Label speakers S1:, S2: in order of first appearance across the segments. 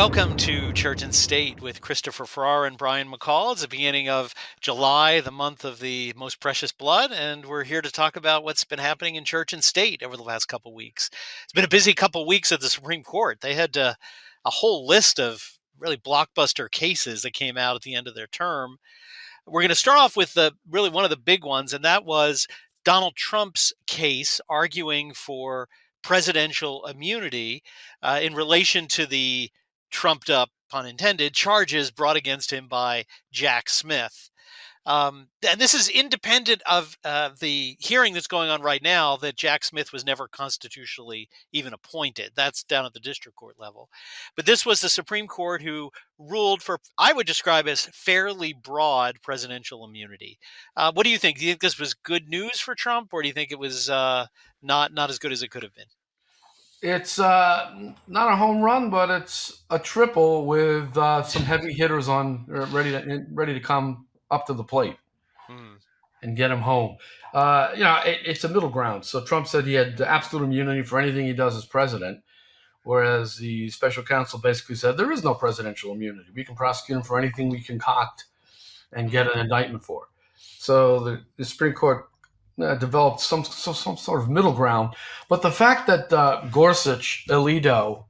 S1: Welcome to Church and State with Christopher Farrar and Brian McCall. It's the beginning of July, the month of the most precious blood, and we're here to talk about what's been happening in Church and State over the last couple weeks. It's been a busy couple weeks at the Supreme Court. They had a whole list of really blockbuster cases that came out at the end of their term. We're going to start off with really one of the big ones, and that was Donald Trump's case arguing for presidential immunity in relation to the trumped up, pun intended, charges brought against him by Jack Smith. And this is independent of the hearing that's going on right now that Jack Smith was never constitutionally even appointed. That's down at the district court level. But this was the Supreme Court who ruled for, I would describe as fairly broad presidential immunity. What do you think? Do you think this was good news for Trump, or do you think it was not as good as it could have been?
S2: It's not a home run, but it's a triple with some heavy hitters on ready to come up to the plate
S1: Hmm.
S2: and get him home. It's a middle ground. So Trump said he had absolute immunity for anything he does as president, whereas the special counsel basically said there is no presidential immunity. We can prosecute him for anything we concoct and get an indictment for. So the Supreme Court developed some sort of middle ground. But the fact that Gorsuch, Alito,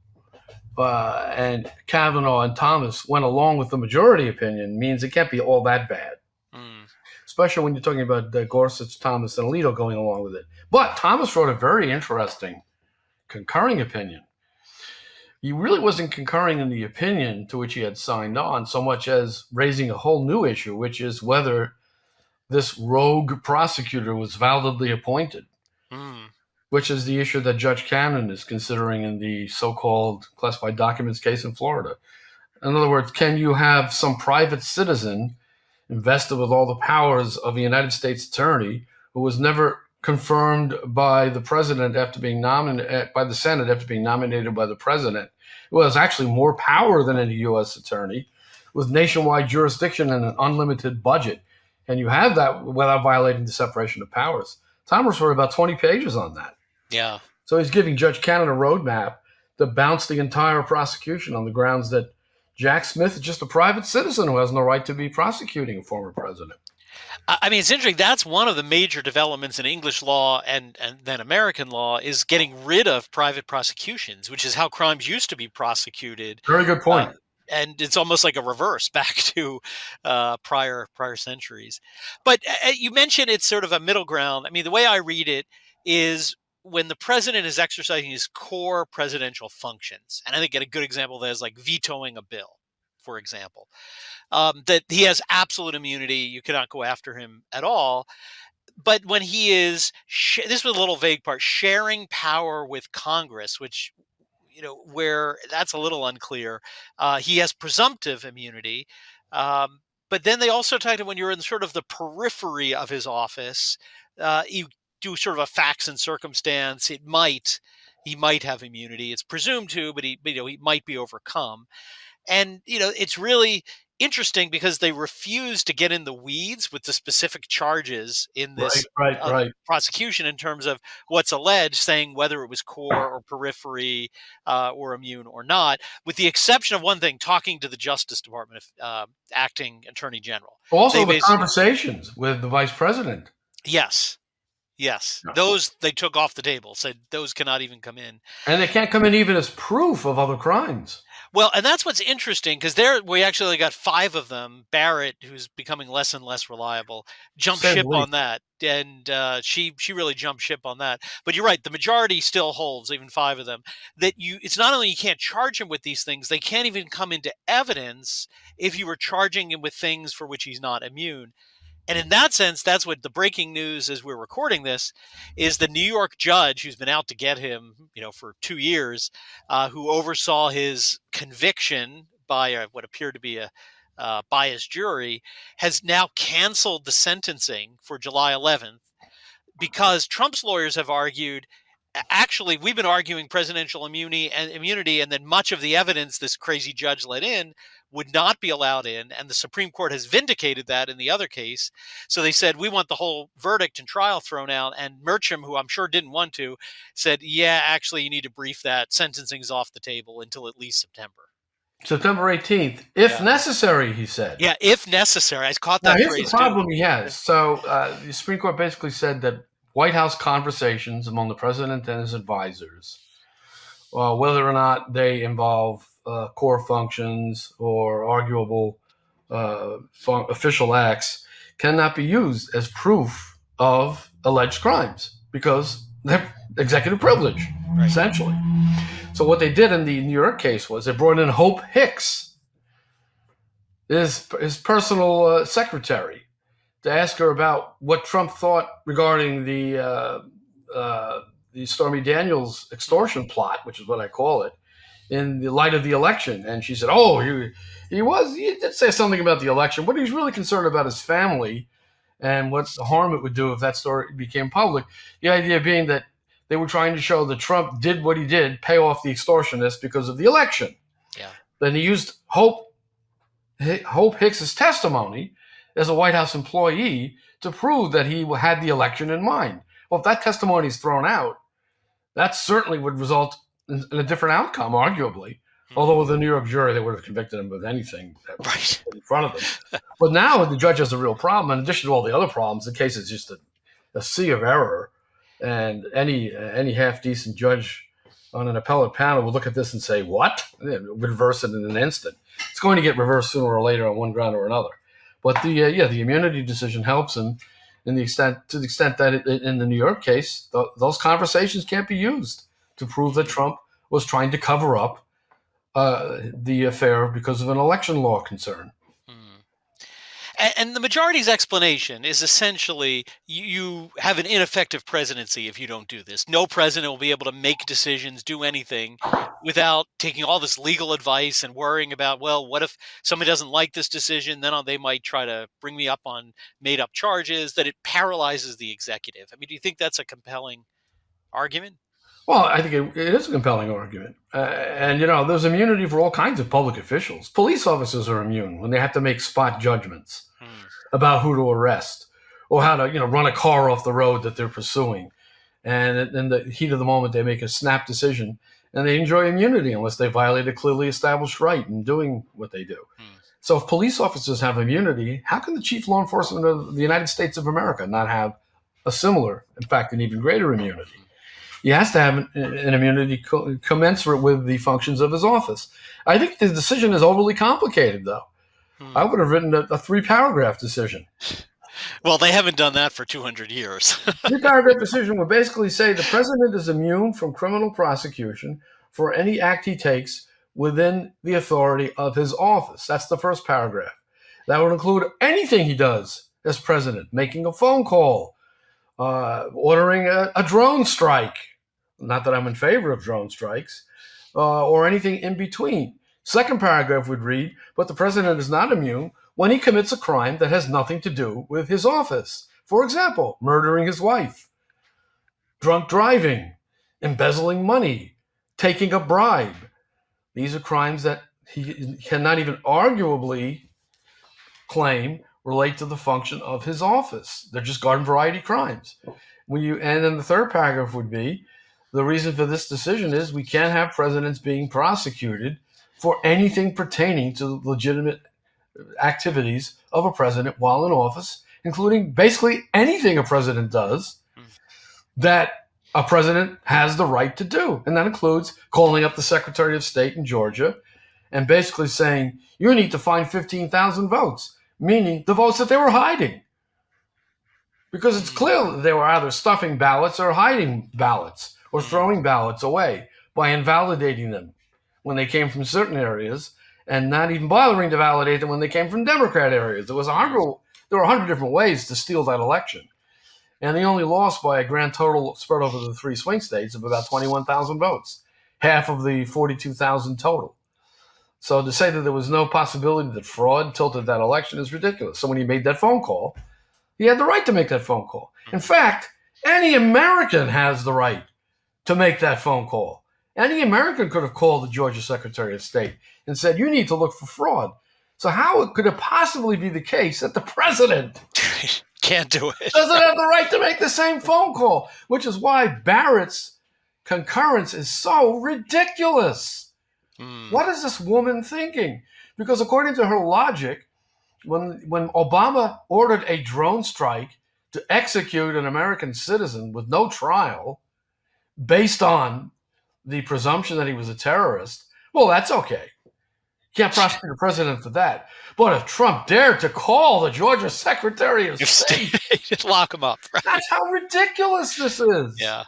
S2: and Kavanaugh and Thomas went along with the majority opinion means it can't be all that bad,
S1: Hmm.
S2: especially when you're talking about Gorsuch, Thomas, and Alito going along with it. But Thomas wrote a very interesting concurring opinion. He really wasn't concurring in the opinion to which he had signed on so much as raising a whole new issue, which is whether this rogue prosecutor was validly appointed,
S1: Hmm.
S2: which is the issue that Judge Cannon is considering in the so-called classified documents case in Florida. In other words, can you have some private citizen invested with all the powers of a United States attorney who was never confirmed by the president after being nominated by the Senate after being nominated by the president, who has actually more power than any U.S. attorney with nationwide jurisdiction and an unlimited budget? And you have that without violating the separation of powers. Thomas wrote about 20 pages on that.
S1: Yeah.
S2: So he's giving Judge Cannon a roadmap to bounce the entire prosecution on the grounds that Jack Smith is just a private citizen who has no right to be prosecuting a former president.
S1: I mean, it's interesting. That's one of the major developments in English law and then American law is getting rid of private prosecutions, which is how crimes used to be prosecuted.
S2: Very good
S1: Uh,
S2: point.
S1: and it's almost like a reverse back to prior centuries. But you mentioned it's sort of a middle ground. I mean, the way I read it is when the president is exercising his core presidential functions, and I think a good example of that is like vetoing a bill, for example, that he has absolute immunity. You cannot go after him at all. But when he is, this was a little vague part, sharing power with Congress, which where that's a little unclear. He has presumptive immunity. But then they also talked to when you're in sort of the periphery of his office, you do sort of a facts and circumstance. He might have immunity. It's presumed to, but he might be overcome. And it's really interesting because they refuse to get in the weeds with the specific charges in
S2: Right,
S1: this
S2: right, right.
S1: prosecution in terms of what's alleged, saying whether it was core or periphery or immune or not, with the exception of one thing: talking to the Justice Department, acting Attorney General. They
S2: Also, the
S1: basically,
S2: conversations with the vice president.
S1: yes, yes, those they took off the table, said those cannot even come in.
S2: And they can't come in even as proof of other crimes.
S1: Well, and that's what's interesting because there we actually got five of them. Barrett, who's becoming less and less reliable, jumped
S2: Say the
S1: ship
S2: least.
S1: on that, and she really jumped ship on that. But you're right; the majority still holds, even five of them. That it's not only you can't charge him with these things; they can't even come into evidence if you were charging him with things for which he's not immune. And in that sense, that's what the breaking news as we're recording this is the New York judge who's been out to get him, for 2 years, who oversaw his conviction by what appeared to be a biased jury, has now canceled the sentencing for July 11th because Trump's lawyers have argued. Actually, we've been arguing presidential immunity, and then much of the evidence this crazy judge let in would not be allowed in, and the Supreme Court has vindicated that in the other case. So they said we want the whole verdict and trial thrown out. And Mercham, who I'm sure didn't want to, said, "Yeah, actually, you need to brief that. Sentencing's off the table until at least September."
S2: September 18th, if
S1: Yeah.
S2: necessary, he said.
S1: Yeah, if necessary. I caught
S2: Now,
S1: that
S2: here's the
S1: phrase too.
S2: problem he has. So, the Supreme Court basically said that White House conversations among the president and his advisors, whether or not they involve core functions or arguable official acts, cannot be used as proof of alleged crimes because they're executive privilege,
S1: Right.
S2: essentially. So, what they did in the New York case was they brought in Hope Hicks, his personal secretary, to ask her about what Trump thought regarding the Stormy Daniels extortion plot, which is what I call it, in the light of the election. And she said, "Oh, he did say something about the election, but he's really concerned about his family and what harm it would do if that story became public." The idea being that they were trying to show that Trump did what he did, pay off the extortionists because of the election.
S1: Yeah.
S2: Then he used Hope Hicks's testimony as a White House employee to prove that he had the election in mind. Well, if that testimony is thrown out, that certainly would result in a different outcome, arguably. Although with the New York jury, they would have convicted him of anything that was in front of them. But now the judge has a real problem. In addition to all the other problems, the case is just a sea of error. And any half-decent judge on an appellate panel would look at this and say, what? Reverse it in an instant. It's going to get reversed sooner or later on one ground or another. But the immunity decision helps him to the extent that in the New York case, those conversations can't be used to prove that Trump was trying to cover up the affair because of an election law concern.
S1: And the majority's explanation is essentially you have an ineffective presidency if you don't do this. No president will be able to make decisions, do anything without taking all this legal advice and worrying about, well, what if somebody doesn't like this decision? Then they might try to bring me up on made up charges, that it paralyzes the executive. I mean, do you think that's a compelling argument?
S2: Well, I think it is a compelling argument. And, there's immunity for all kinds of public officials. Police officers are immune when they have to make spot judgments about who to arrest or how to, run a car off the road that they're pursuing. And in the heat of the moment, they make a snap decision and they enjoy immunity unless they violate a clearly established right in doing what they do. So if police officers have immunity, how can the chief law enforcement of the United States of America not have a similar, in fact, an even greater immunity? He has to have an immunity commensurate with the functions of his office. I think the decision is overly complicated, though. I would have written a 3-paragraph decision.
S1: Well, they haven't done that for 200 years.
S2: 3-paragraph decision would basically say the president is immune from criminal prosecution for any act he takes within the authority of his office. That's the first paragraph. That would include anything he does as president, making a phone call, ordering a drone strike. Not that I'm in favor of drone strikes, or anything in between. Second paragraph would read, but the president is not immune when he commits a crime that has nothing to do with his office. For example, murdering his wife, drunk driving, embezzling money, taking a bribe. These are crimes that he cannot even arguably claim relate to the function of his office. They're just garden variety crimes. And then the third paragraph would be, the reason for this decision is we can't have presidents being prosecuted for anything pertaining to legitimate activities of a president while in office, including basically anything a president does that a president has the right to do. And that includes calling up the Secretary of State in Georgia and basically saying, you need to find 15,000 votes, meaning the votes that they were hiding. Because it's clear that they were either stuffing ballots or hiding ballots or throwing ballots away by invalidating them when they came from certain areas and not even bothering to validate them when they came from Democrat areas. There were 100 different ways to steal that election. And they only lost by a grand total spread over the 3 swing states of about 21,000 votes, half of the 42,000 total. So to say that there was no possibility that fraud tilted that election is ridiculous. So when he made that phone call, he had the right to make that phone call. In fact, any American has the right to make that phone call. Any American could have called the Georgia Secretary of State and said, you need to look for fraud. So how could it possibly be the case that the president
S1: can't do it?
S2: Doesn't have the right to make the same phone call, which is why Barrett's concurrence is so ridiculous.
S1: Mm.
S2: What is this woman thinking? Because according to her logic, when Obama ordered a drone strike to execute an American citizen with no trial based on the presumption that he was a terrorist, well, that's okay. Can't prosecute the president for that. But if Trump dared to call the Georgia Secretary of
S1: If
S2: State,
S1: state, lock them up, right?
S2: that's how ridiculous this is.
S1: Yeah.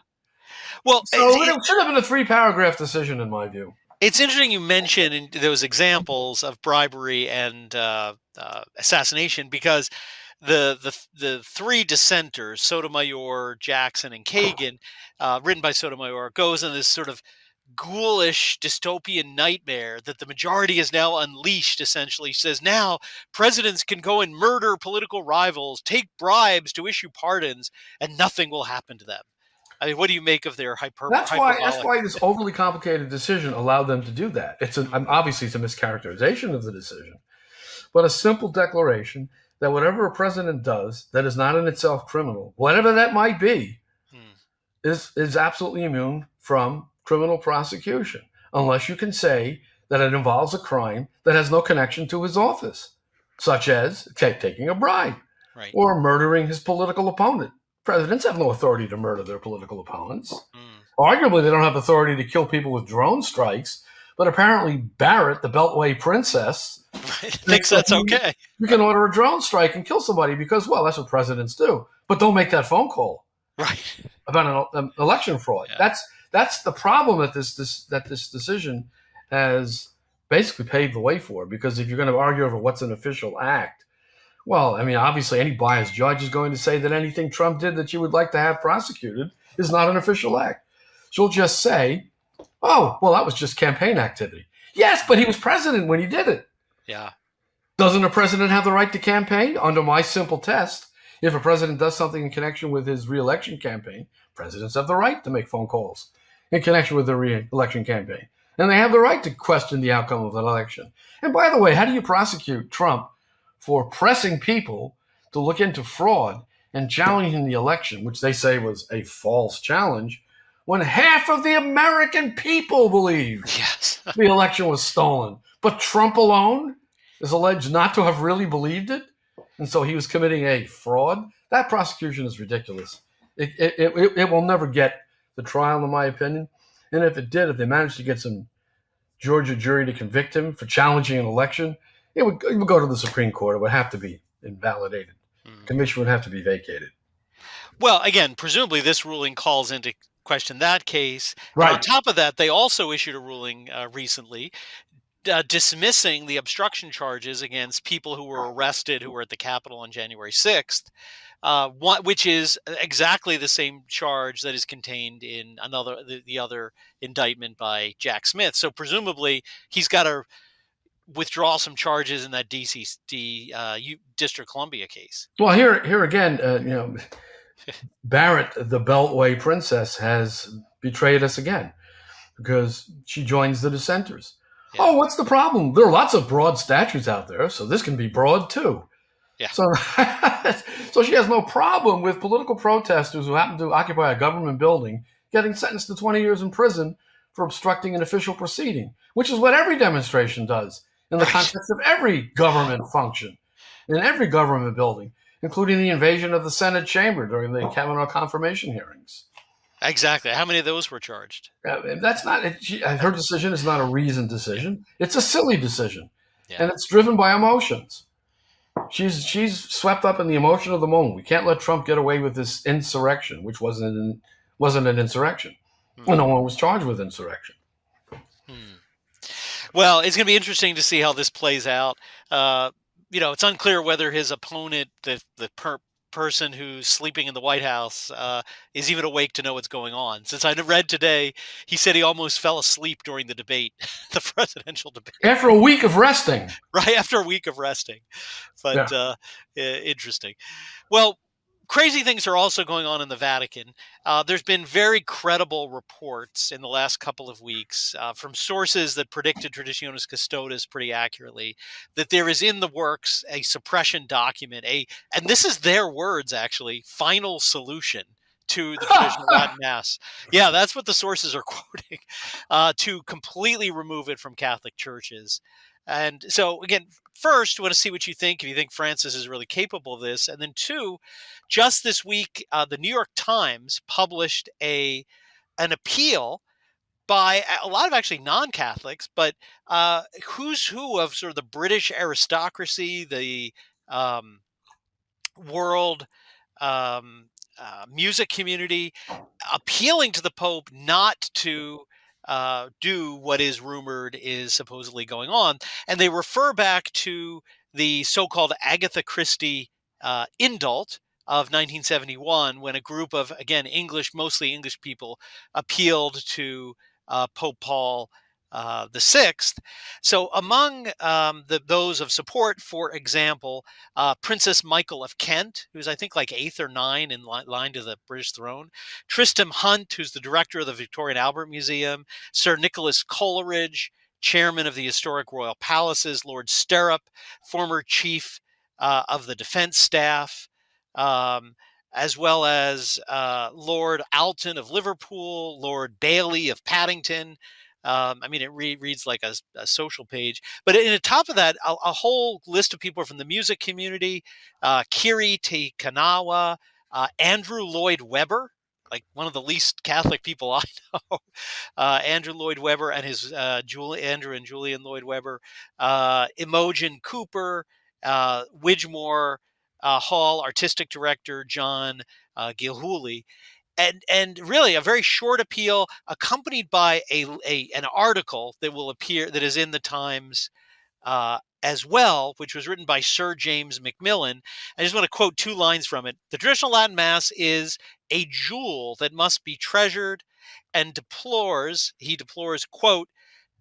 S1: Well,
S2: So it should have been a 3-paragraph decision, in my view.
S1: it's interesting you mentioned those examples of bribery and assassination, because the three dissenters, Sotomayor, Jackson, and Kagan, written by Sotomayor, goes in this sort of ghoulish dystopian nightmare that the majority has now unleashed. Essentially, says now presidents can go and murder political rivals, take bribes to issue pardons, and nothing will happen to them. I mean, what do you make of their
S2: That's
S1: hyperbolic?
S2: why this overly complicated decision allowed them to do that. Obviously it's a mischaracterization of the decision, but a simple declaration that whatever a president does that is not in itself criminal, whatever that might be,
S1: Hmm.
S2: is absolutely immune from criminal prosecution, unless you can say that it involves a crime that has no connection to his office, such as taking a bribe
S1: Right.
S2: or murdering his political opponent. Presidents have no authority to murder their political opponents.
S1: Hmm.
S2: Arguably, they don't have authority to kill people with drone strikes, but apparently Barrett, the Beltway princess,
S1: Thinks that's okay.
S2: you can order a drone strike and kill somebody because, well, that's what presidents do. But don't make that phone call
S1: Right.
S2: about an election fraud.
S1: Yeah.
S2: That's the problem that this decision has basically paved the way for. Because if you're going to argue over what's an official act, well, I mean, obviously, any biased judge is going to say that anything Trump did that you would like to have prosecuted is not an official act. She'll just say, "Oh, well, that was just campaign activity." Yes, but he was president when he did it.
S1: Yeah.
S2: Doesn't a president have the right to campaign? Under my simple test, if a president does something in connection with his reelection campaign, presidents have the right to make phone calls in connection with their reelection campaign. And they have the right to question the outcome of an election. And by the way, how do you prosecute Trump for pressing people to look into fraud and challenging the election, which they say was a false challenge, when half of the American people believe
S1: Yes.
S2: the election was stolen? But Trump alone is alleged not to have really believed it, and so he was committing a fraud. That prosecution is ridiculous. It will never get the trial, in my opinion. And if it did, if they managed to get some Georgia jury to convict him for challenging an election, it would go to the Supreme Court. It would have to be invalidated.
S1: Hmm.
S2: Commission would have to be vacated.
S1: Well, again, presumably this ruling calls into question that case. And on
S2: Right.
S1: top of that, they also issued a ruling recently dismissing the obstruction charges against people who were arrested who were at the Capitol on January 6th, which is exactly the same charge that is contained in the other indictment by Jack Smith. So presumably he's got to withdraw some charges in that District Columbia case.
S2: Well, here again, Barrett, the Beltway princess, has betrayed us again because she joins the dissenters. Yeah. Oh, what's the problem? There are lots of broad statutes out there, so this can be broad too.
S1: Yeah.
S2: So, so she has no problem with political protesters who happen to occupy a government building getting sentenced to 20 years in prison for obstructing an official proceeding, which is what every demonstration does in the context of every government function, in every government building, including the invasion of the Senate chamber during the Kavanaugh confirmation hearings.
S1: Exactly. How many of those were charged?
S2: That's not her decision is not a reasoned decision. It's a silly decision,
S1: Yeah.
S2: and it's driven by emotions. She's swept up in the emotion of the moment. We can't let Trump get away with this insurrection, which wasn't an insurrection.
S1: Hmm.
S2: No one was charged with insurrection.
S1: Well, it's going to be interesting to see how this plays out. It's unclear whether his opponent, the person who's sleeping in the White House, is even awake to know what's going on. Since I read today, he said he almost fell asleep during the debate, the presidential debate.
S2: After a week of resting.
S1: Right, after a week of resting. But interesting. Well, crazy things are also going on in the Vatican. There's been very credible reports in the last couple of weeks from sources that predicted Traditionis Custodes pretty accurately that there is in the works a suppression document, and this is their words actually, final solution to the traditional Latin Mass. Yeah, that's what the sources are quoting, to completely remove it from Catholic churches. And so, again, first, we want to see what you think, if you think Francis is really capable of this. And then, two, just this week, the New York Times published an appeal by a lot of actually non-Catholics, but who's who of sort of the British aristocracy, the um, world um, music community, appealing to the Pope not to do what is rumored is supposedly going on. And they refer back to the so called Agatha Christie indult of 1971, when a group of, again, mostly English people appealed to Pope Paul the Sixth. So among those of support, for example, Princess Michael of Kent, who's I think like eighth or nine in line to the British throne, Tristram Hunt, who's the director of the Victoria and Albert Museum, Sir Nicholas Coleridge, chairman of the Historic Royal Palaces, Lord Stirrup, former chief of the defense staff, um, as well as Lord Alton of Liverpool, Lord Bailey of Paddington. I mean, it reads like a social page. But in the top of that, a whole list of people from the music community: Kiri Te Kanawa, Andrew Lloyd Webber, like one of the least Catholic people I know. Andrew Lloyd Webber and his Andrew and Julian Lloyd Webber, Imogen Cooper, Widgemore Hall artistic director John Gilhooly, and really a very short appeal accompanied by an article that will appear, that is in the Times as well, which was written by Sir James Macmillan. I just want to quote two lines from it. The traditional Latin Mass is a jewel that must be treasured, and he deplores, quote,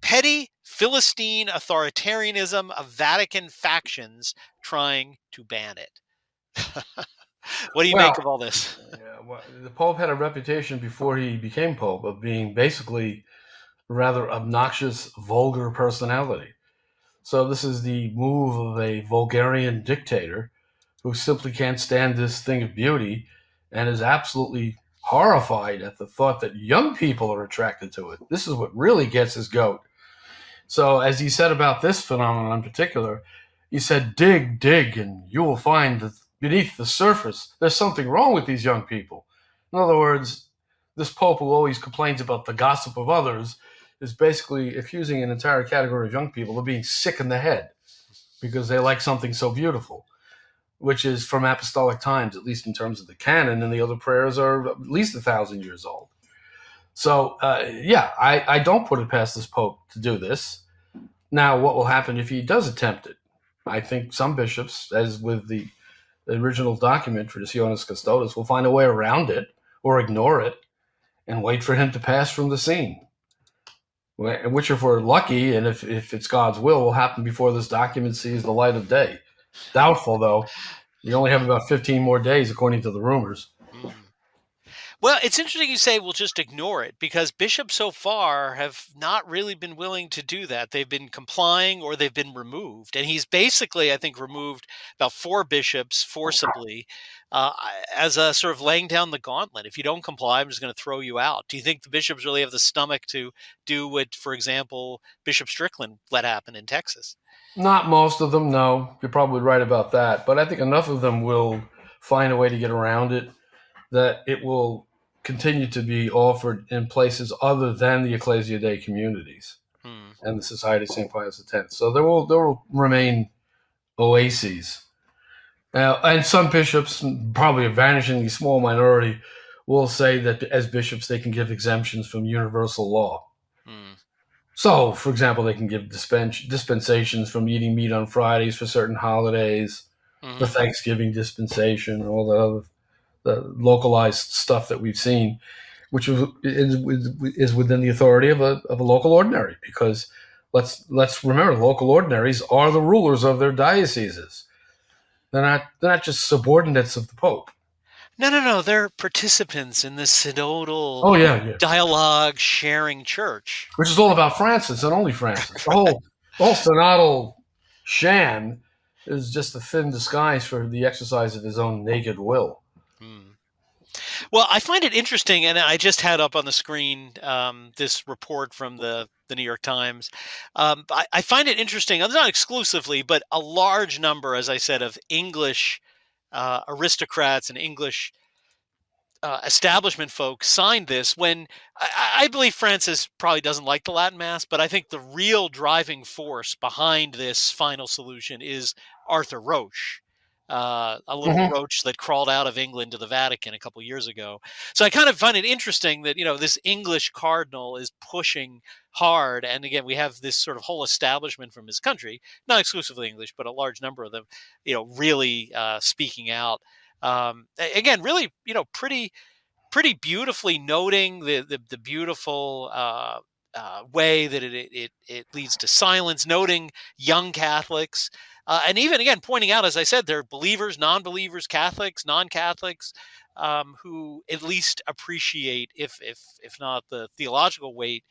S1: petty Philistine authoritarianism of Vatican factions trying to ban it. What do you
S2: Well,
S1: make of all this?
S2: yeah, well, the Pope had a reputation before he became Pope of being basically a rather obnoxious, vulgar personality. So this is the move of a vulgarian dictator who simply can't stand this thing of beauty and is absolutely horrified at the thought that young people are attracted to it. This is what really gets his goat. So, as he said about this phenomenon in particular, he said, dig, dig, and you will find that beneath the surface, there's something wrong with these young people. In other words, this Pope who always complains about the gossip of others is basically accusing an entire category of young people of being sick in the head because they like something so beautiful, which is from apostolic times, at least in terms of the canon, and the other prayers are at least 1,000 years old. So, I don't put it past this Pope to do this. Now, what will happen if he does attempt it? I think some bishops, as with the original document, Traditionis Custodes, will find a way around it or ignore it and wait for him to pass from the scene. Which, if we're lucky and if it's God's will happen before this document sees the light of day. Doubtful, though. We only have about 15 more days, according to the rumors.
S1: Mm. Well, it's interesting you say we'll just ignore it, because bishops so far have not really been willing to do that. They've been complying or they've been removed. And he's basically, I think, removed about four bishops forcibly uh, as a sort of laying down the gauntlet. If you don't comply, I'm just going to throw you out. Do you think the bishops really have the stomach to do what, for example, Bishop Strickland let happen in Texas?
S2: Not most of them, no. You're probably right about that. But I think enough of them will find a way to get around it that it will continue to be offered in places other than the Ecclesia Dei communities
S1: Hmm.
S2: and the Society of St. Pius X. So there will remain oases. And some bishops, probably a vanishingly small minority, will say that as bishops they can give exemptions from universal law.
S1: Hmm.
S2: So, for example, they can give dispensations from eating meat on Fridays for certain holidays, the
S1: Hmm.
S2: Thanksgiving dispensation, all the other the localized stuff that we've seen, which is within the authority of a local ordinary. Because let's remember, local ordinaries are the rulers of their dioceses. They're not just subordinates of the Pope.
S1: No, no, no. They're participants in this synodal
S2: Oh yeah, yeah.
S1: dialogue sharing church.
S2: Which is all about Francis and only Francis. The whole synodal sham is just a thin disguise for the exercise of his own naked will.
S1: Hmm. Well, I find it interesting, and I just had up on the screen this report from the New York Times. I find it interesting, not exclusively, but a large number, as I said, of English aristocrats and English establishment folks signed this when I believe Francis probably doesn't like the Latin Mass, but I think the real driving force behind this final solution is Arthur Roche, a little
S2: Hmm.
S1: roach that crawled out of England to the Vatican a couple years ago. So I kind of find it interesting that this English cardinal is pushing hard, and again we have this sort of whole establishment from his country, not exclusively English, but a large number of them, really speaking out. Again, really, pretty beautifully noting the beautiful way that it leads to silence, noting young Catholics, and even again pointing out, as I said, there are believers, non-believers, Catholics, non-Catholics, who at least appreciate, if not the theological weight,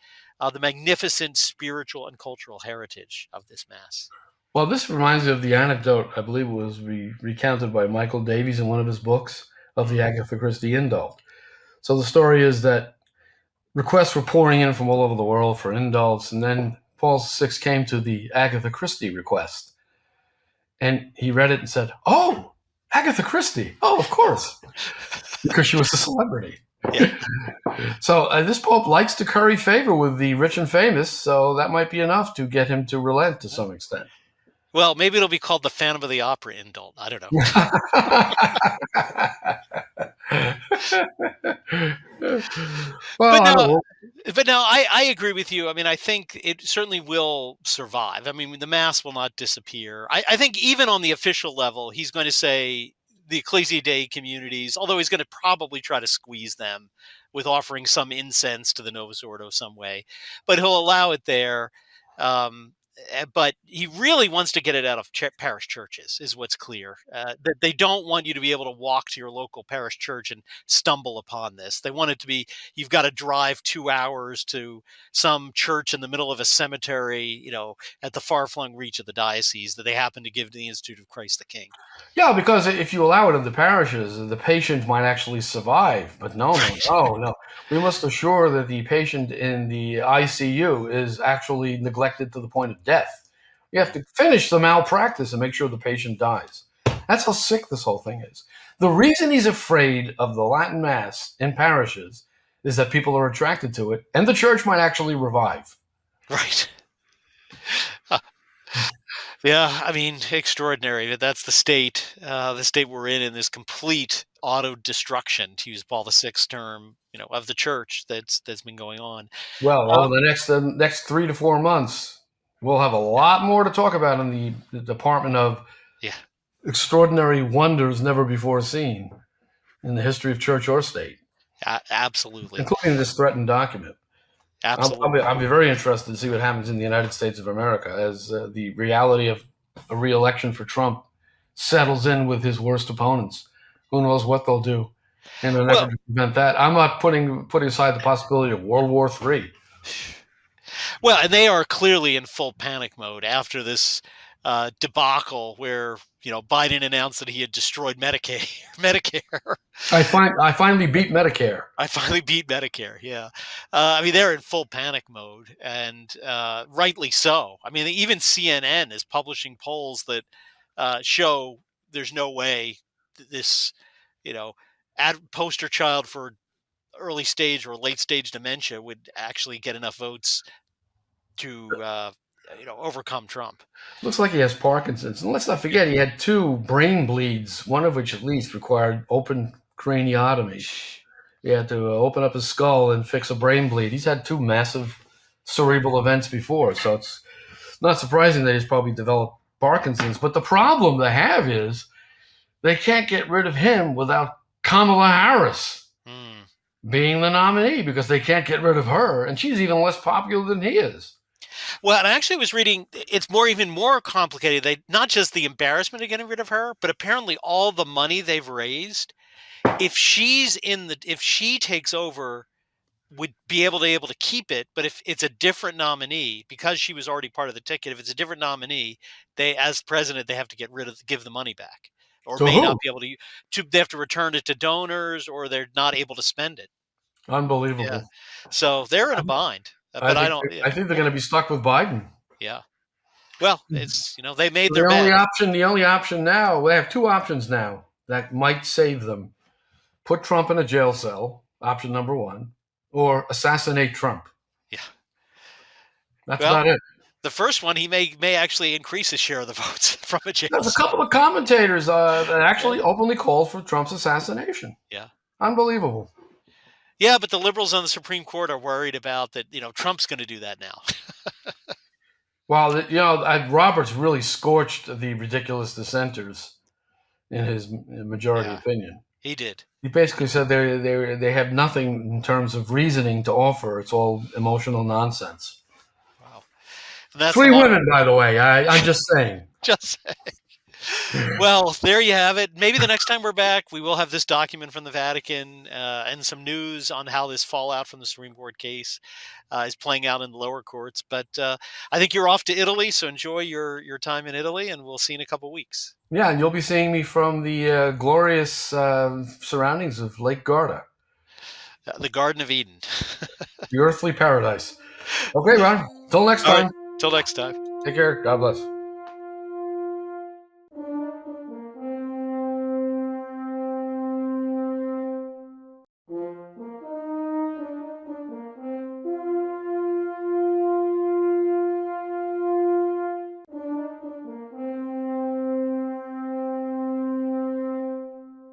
S1: the magnificent spiritual and cultural heritage of this Mass.
S2: Well, this reminds me of the anecdote, I believe it was recounted by Michael Davies in one of his books, of the
S1: Mm.
S2: Agatha Christie indult. So the story is that requests were pouring in from all over the world for indults, and then Paul VI came to the Agatha Christie request, and he read it and said, "Oh, Agatha Christie! Oh, of course," because she was a celebrity.
S1: Yeah.
S2: So this Pope likes to curry favor with the rich and famous, so that might be enough to get him to relent to some extent.
S1: Well, maybe it'll be called the Phantom of the Opera indult. I don't know.
S2: Well,
S1: But
S2: I don't
S1: no,
S2: know.
S1: but no, I agree with you. I mean, I think it certainly will survive. I mean, the mass will not disappear. I think even on the official level, he's going to say the Ecclesia Dei communities, although he's going to probably try to squeeze them with offering some incense to the Novus Ordo some way, but he'll allow it there. Um, but he really wants to get it out of parish churches, is what's clear. That they don't want you to be able to walk to your local parish church and stumble upon this. They want it to be, you've got to drive 2 hours to some church in the middle of a cemetery, at the far flung reach of the diocese that they happen to give to the Institute of Christ the King.
S2: Yeah, because if you allow it in the parishes, the patient might actually survive. But no, no,
S1: Right.
S2: no, no. We must assure that the patient in the ICU is actually neglected to the point of death. You have to finish the malpractice and make sure the patient dies. That's how sick this whole thing is. The reason he's afraid of the Latin Mass in parishes is that people are attracted to it, and the church might actually revive.
S1: Right. Yeah, I mean, extraordinary. That's the state we're in this complete auto destruction, to use Paul VI's term, of the church that's been going on.
S2: Well, over
S1: Um,
S2: the next 3 to 4 months, we'll have a lot more to talk about in the Department of
S1: yeah,
S2: Extraordinary Wonders Never Before Seen in the history of church or state,
S1: absolutely,
S2: including this threatened document.
S1: absolutely.
S2: I'll be very interested to see what happens in the United States of America as the reality of a re-election for Trump settles in with his worst opponents. Who knows what they'll do in an effort
S1: Well,
S2: to prevent that? I'm not putting aside the possibility of World War III.
S1: well, and they are clearly in full panic mode after this debacle where Biden announced that he had destroyed Medicaid, Medicare.
S2: I finally beat Medicare.
S1: I finally beat Medicare. Yeah, I mean they're in full panic mode, and rightly so. I mean, even CNN is publishing polls that show there's no way this, you know, poster child for early stage or late stage dementia would actually get enough votes to overcome Trump.
S2: Looks like he has Parkinson's. And let's not forget, he had two brain bleeds, one of which at least required open craniotomy. He had to open up his skull and fix a brain bleed. He's had two massive cerebral events before, so it's not surprising that he's probably developed Parkinson's. But the problem they have is they can't get rid of him without Kamala Harris
S1: Hmm.
S2: being the nominee because they can't get rid of her, and she's even less popular than he is.
S1: Well, and I actually was reading, it's even more complicated. They not just the embarrassment of getting rid of her, but apparently all the money they've raised. If she takes over, would be able to keep it, but if it's a different nominee, because she was already part of the ticket, if it's a different nominee, they, as president, they have to give the money back, or
S2: To
S1: may
S2: who?
S1: not be able to. They have to return it to donors, or they're not able to spend it. Yeah,
S2: Unbelievable.
S1: so they're in a bind.
S2: I
S1: But I
S2: think
S1: don't. Yeah,
S2: I think they're going to be stuck with Biden.
S1: yeah. Well, it's they made
S2: So
S1: their bed.
S2: the only option now, they have two options now that might save them. Put Trump in a jail cell, option number one, or assassinate Trump.
S1: Yeah.
S2: That's
S1: Well,
S2: about it.
S1: the first one, he may actually increase his share of the votes from a jail
S2: There's a
S1: cell.
S2: couple of commentators that
S1: Yeah,
S2: actually openly called for Trump's assassination.
S1: yeah,
S2: Unbelievable.
S1: yeah. But the liberals on the Supreme Court are worried about that. Trump's going to do that now.
S2: Well, Roberts really scorched the ridiculous dissenters in his majority
S1: Yeah,
S2: opinion.
S1: he did.
S2: He basically said they have nothing in terms of reasoning to offer. It's all emotional nonsense.
S1: Wow. And that's the
S2: Three
S1: modern.
S2: women, by the way. I'm just saying.
S1: Just well, there you have it. Maybe the next time we're back, we will have this document from the Vatican and some news on how this fallout from the Supreme Court case is playing out in the lower courts. But I think you're off to Italy, so enjoy your time in Italy, and we'll see you in a couple weeks.
S2: Yeah, and you'll be seeing me from the glorious surroundings of Lake Garda,
S1: The Garden of Eden.
S2: the earthly paradise. Okay, Ron. Till next
S1: All right.
S2: time.
S1: Till next time.
S2: Take care. God bless.